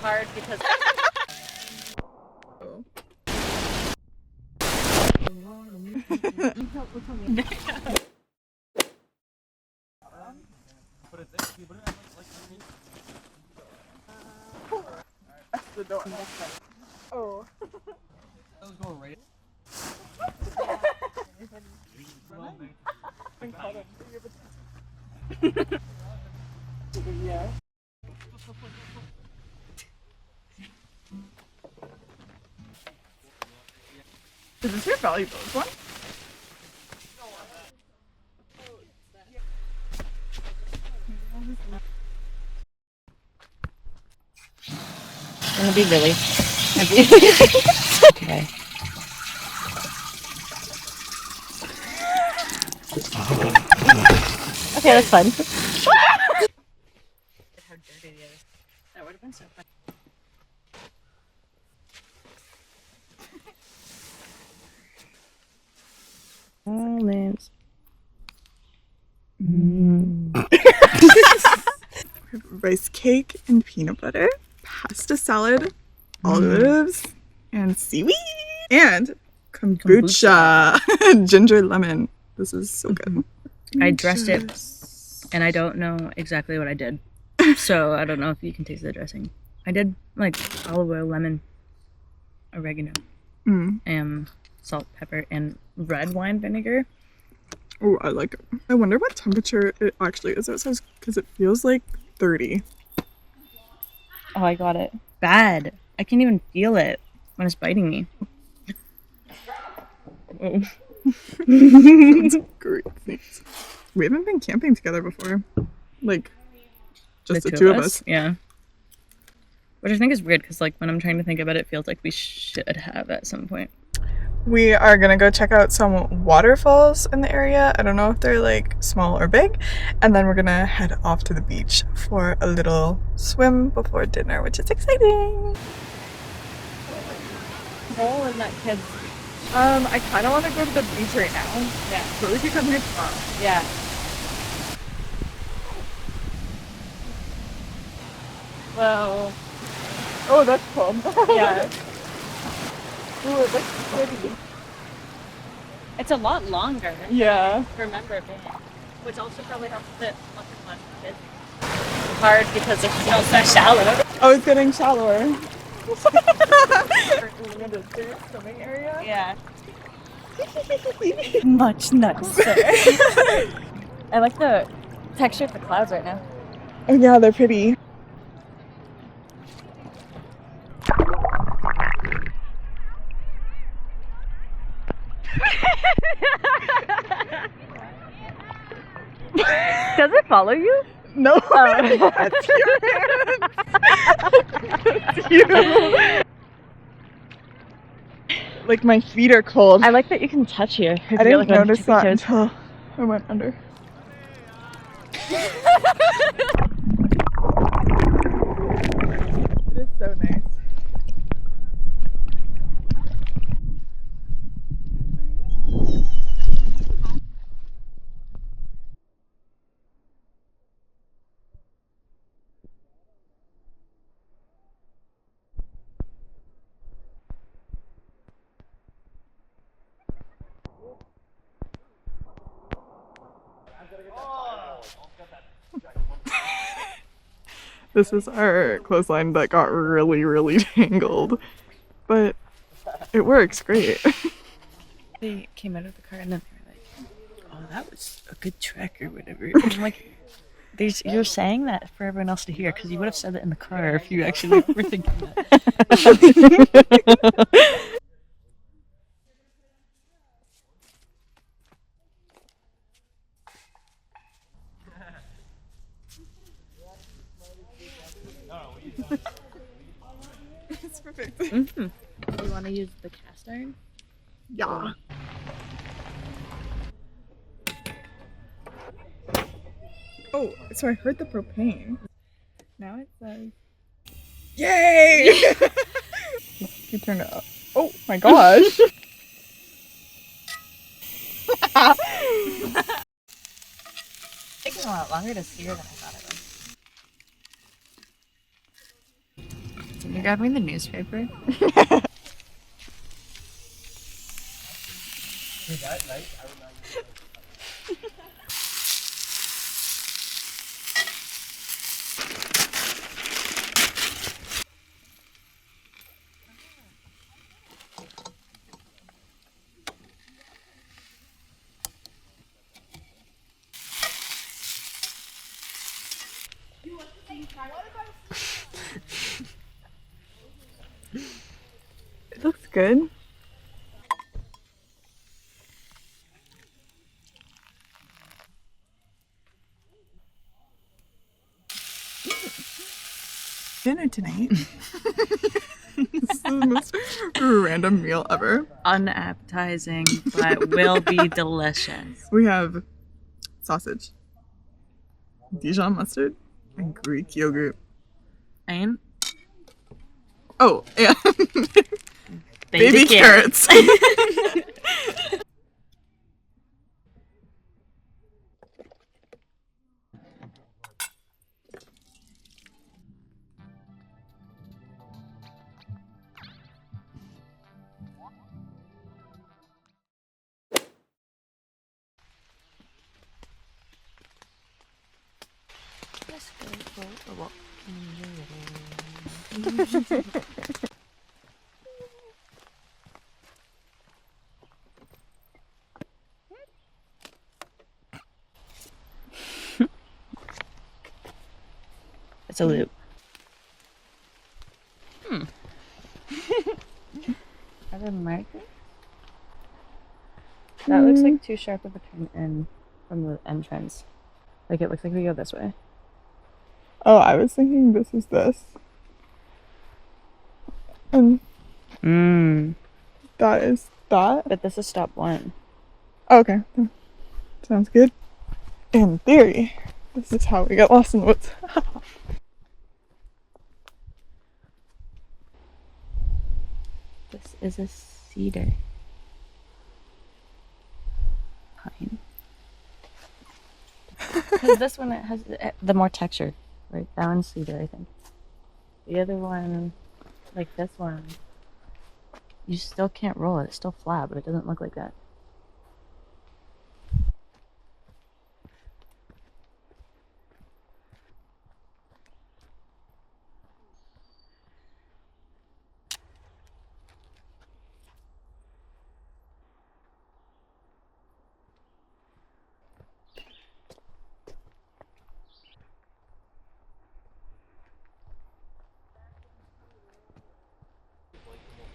hard because the door. Oh. That was going right. Yeah. Is this your valuables one? it's gonna be really heavy. Okay. Okay, that's fun. How dirty it is. That would have been so fun. Almonds. Rice cake and peanut butter, pasta salad, olives, and seaweed, and kombucha. Ginger lemon. This is so good. I dressed it, and I don't know exactly what I did. So I don't know if you can taste the dressing. I did like olive oil, lemon, oregano, and salt, pepper, and red wine vinegar. Oh, I like it. I wonder what temperature it actually is. It says because it feels like 30. Oh, I got it. Bad. I can't even feel it when it's biting me. Oh. Sounds great. Thanks. We haven't been camping together before. Like, just the two of us. Yeah. Which I think is weird because, like, when I'm trying to think about it, it feels like we should have at some point. We are gonna go check out some waterfalls in the area. I don't know if they're like small or big. And then we're gonna head off to the beach for a little swim before dinner, which is exciting. Hole in that kid's. I kind of want to go to the beach right now. Yeah. But we could come here tomorrow. Yeah. Well. Oh, that's cool. Yeah. Ooh, it looks pretty. It's a lot longer. Yeah. Remember being. Which also probably helps it look less kids. Hard because it's still so shallow. Oh, it's getting shallower. Swimming area? Yeah. Much nicer. I like the texture of the clouds right now. Oh yeah, they're pretty. Does it follow you? No, Oh. that's your hands. That's you. Like my feet are cold. I like that you can touch here. I didn't notice that until I went under. It is so nice. This is our clothesline that got really, really tangled, but it works great. They came out of the car and then they were like, "Oh, that was a good trek or whatever." And I'm like, "You're saying that for everyone else to hear because you would have said that in the car if you actually were thinking that." It's perfect. Mm-hmm. You want to use the cast iron? Yeah. Oh, so I heard the propane. Now it says, yay! You turn it up. Oh my gosh. It's taking a lot longer to sear than I thought it would. Can you grab me the newspaper? It looks good. Dinner tonight. This is the most random meal ever. Unappetizing, but will be delicious. We have sausage, Dijon mustard, and Greek yogurt. And Oh, yeah. baby carrots. Let's go for a walk. It's a loop. Are there markers? That looks like too sharp of a turn in from the entrance. Like it looks like we go this way. Oh, I was thinking this is this. And that is that. But this is stop one. Oh, okay. Sounds good. In theory, this is how we get lost in the woods. This is a cedar. Pine. Because this one, it has the more texture. Right, that one's cedar, I think. The other one, like this one, you still can't roll it. It's still flat, but it doesn't look like that.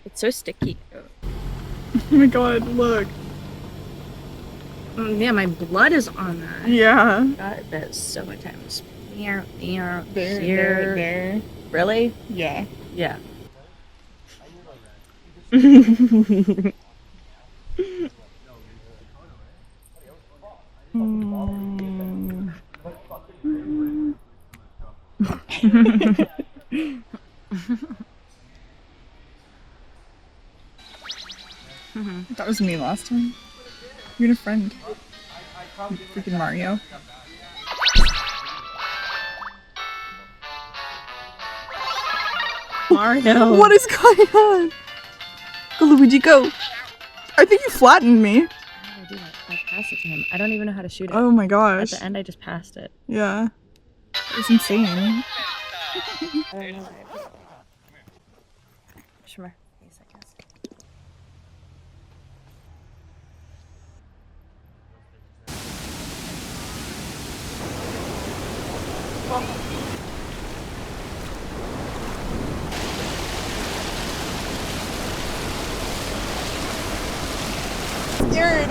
It's so sticky. Oh my god, look. Yeah, my blood is on that. Yeah. Got that so many times. There. Really? Yeah. Yeah. That was me last time. You and a friend. Freaking Mario. Mario. What is going on? Go, Luigi, go. I think you flattened me. How did I do that? I passed it to him. I don't even know how to shoot it. Oh my gosh. At the end, I just passed it. Yeah. It was insane. I don't know. Shimmer. Face, I guess. Scared.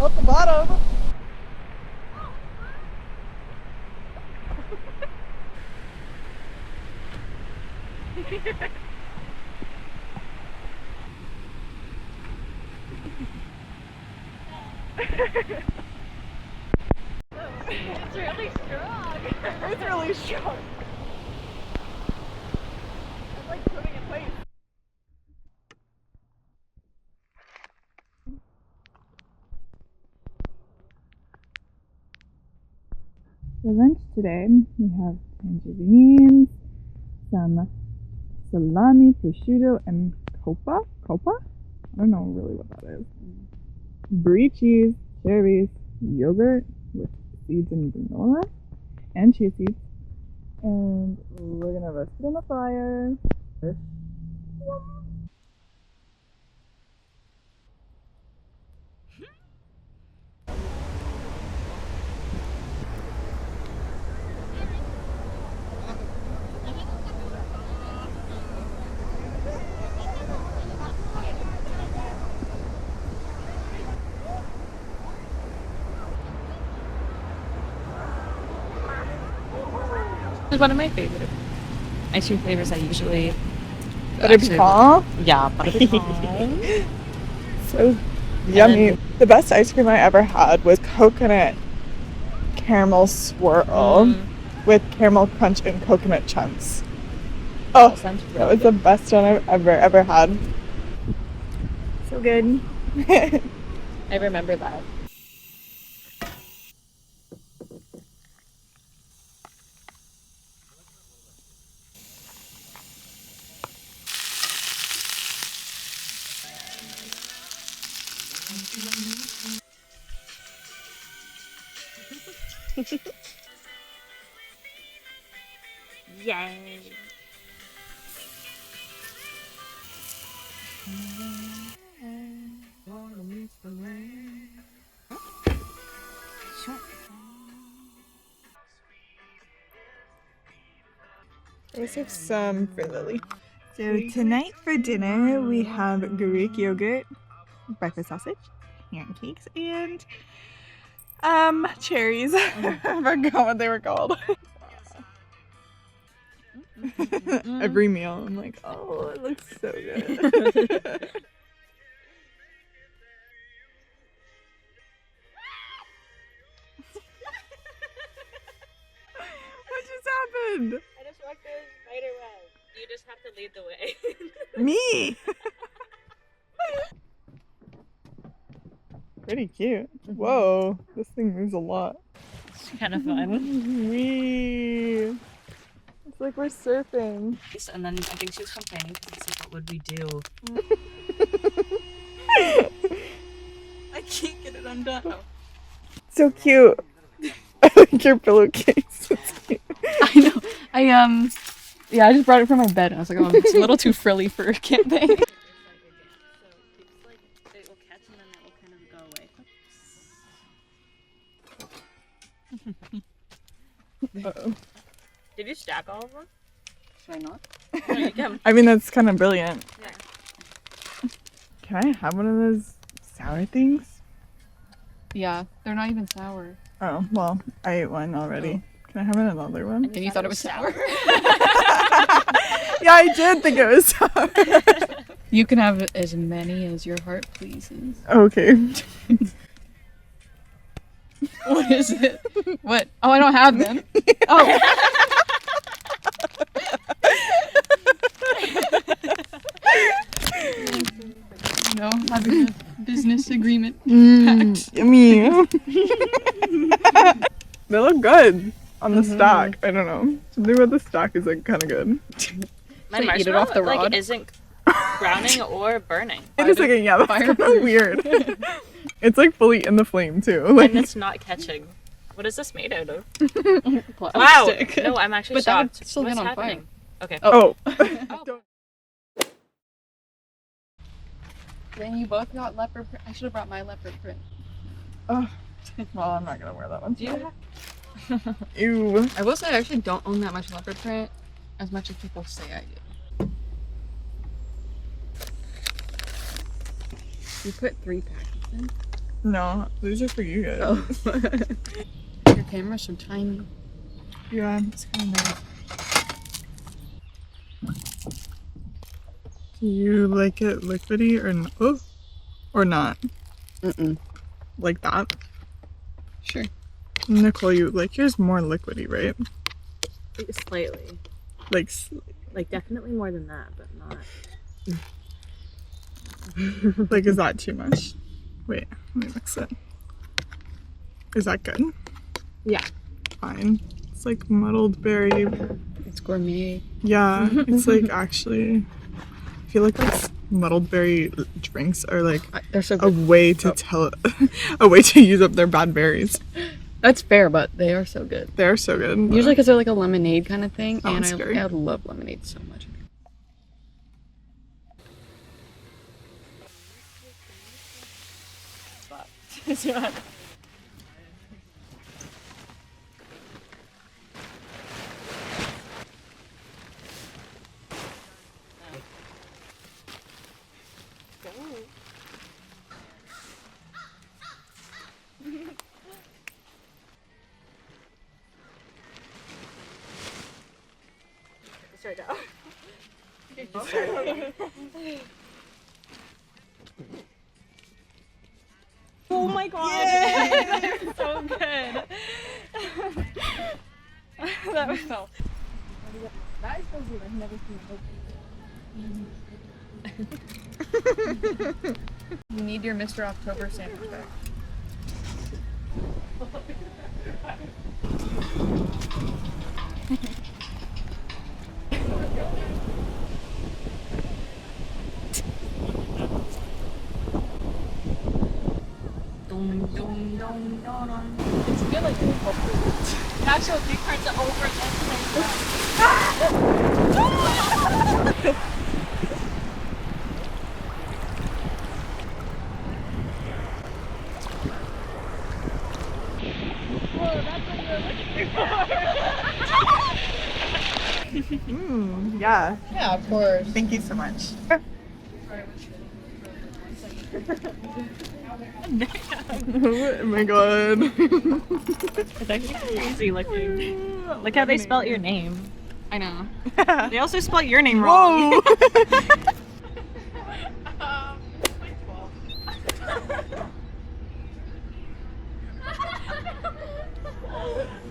At the bottom. It's really strong. It's really strong. It's like swimming in place. For lunch today, we have tangerines, some salami, prosciutto, and copa. Copa? I don't know really what that is. Brie cheese, cherries, yogurt with seeds and granola, and chia seeds. And we're gonna roast it on the fire. It's one of my favorite ice cream flavors. I usually Butter pecan. Yeah, butter pecan. So yummy. The best ice cream I ever had was coconut caramel swirl with caramel crunch and coconut chunks. Oh, that was the best one I've ever had. So good. I remember that. Yay! Let's have some for Lily. So tonight for dinner we have Greek yogurt, breakfast sausage, pancakes, and cherries. I forgot what they were called. Every meal I'm like, oh, it looks so good. What just happened? I just walked through a spider web. You just have to lead the way. Me! Pretty cute. Whoa, this thing moves a lot. It's kind of fun. Wee! It's like we're surfing. And then I think she was complaining because it's like, what would we do? I can't get it undone. So cute. I like your pillowcase. It's cute. I know. Yeah, I just brought it from my bed and I was like, oh, it's a little too frilly for camping. So it's like it will catch and then it will kind of go away. Uh-oh. Did you stack all of them? Should I not? No, you can. I mean, that's kind of brilliant. Yeah. Can I have one of those sour things? Yeah, they're not even sour. Oh, well, I ate one already. Can I have another one? And you thought it was sour? Yeah, I did think it was sour. You can have as many as your heart pleases. Okay. What is it? What? Oh, I don't have them. Oh. No, having a business agreement. Yummy. They look good on the stock. I don't know. Something about the stock is like kind of good. My So you marshmallow eat it off the rod? isn't browning or burning. Wait a second, yeah, that's kind of weird. It's like fully in the flame too. Like, And it's not catching. What is this made out of? Wow! Plastic. No, I'm actually But that would shocked. still What's get on happening? Okay. oh. Oh. Then you both got leopard print. I should have brought my leopard print. Oh. Well, I'm not gonna wear that one. Do you have? Ew. I will say I actually don't own that much leopard print as much as people say I do. You put 3 packets in? No, these are for you guys. Oh. Your camera's so tiny. Yeah, it's kind of nice. Do you like it liquidy or not? Mm-mm. Like that? Sure. Nicole, you like yours more liquidy, right? Slightly. Like, Like, definitely more than that, but not. like, is that too much? Wait, let me mix it. Is that good? Yeah. fine. It's like muddled berry. It's gourmet. Yeah, it's like actually. I feel like these muddled berry drinks are like They're so a good. way to a way to use up their bad berries. That's fair, but they are so good. They're so good. Usually because they're like a lemonade kind of thing, Oh, and scary. I love lemonade so much. Straight down. Oh my god! Yeah. So good. That was so. That is so good. I've never seen it. You need your Mr. October sandwich back. It's good like the actual big parts are over and Yeah. Yeah, of course. Thank you so much. Oh my god. It's actually crazy looking. Look how they spelt your name. I know. They also spelt your name wrong. Whoa!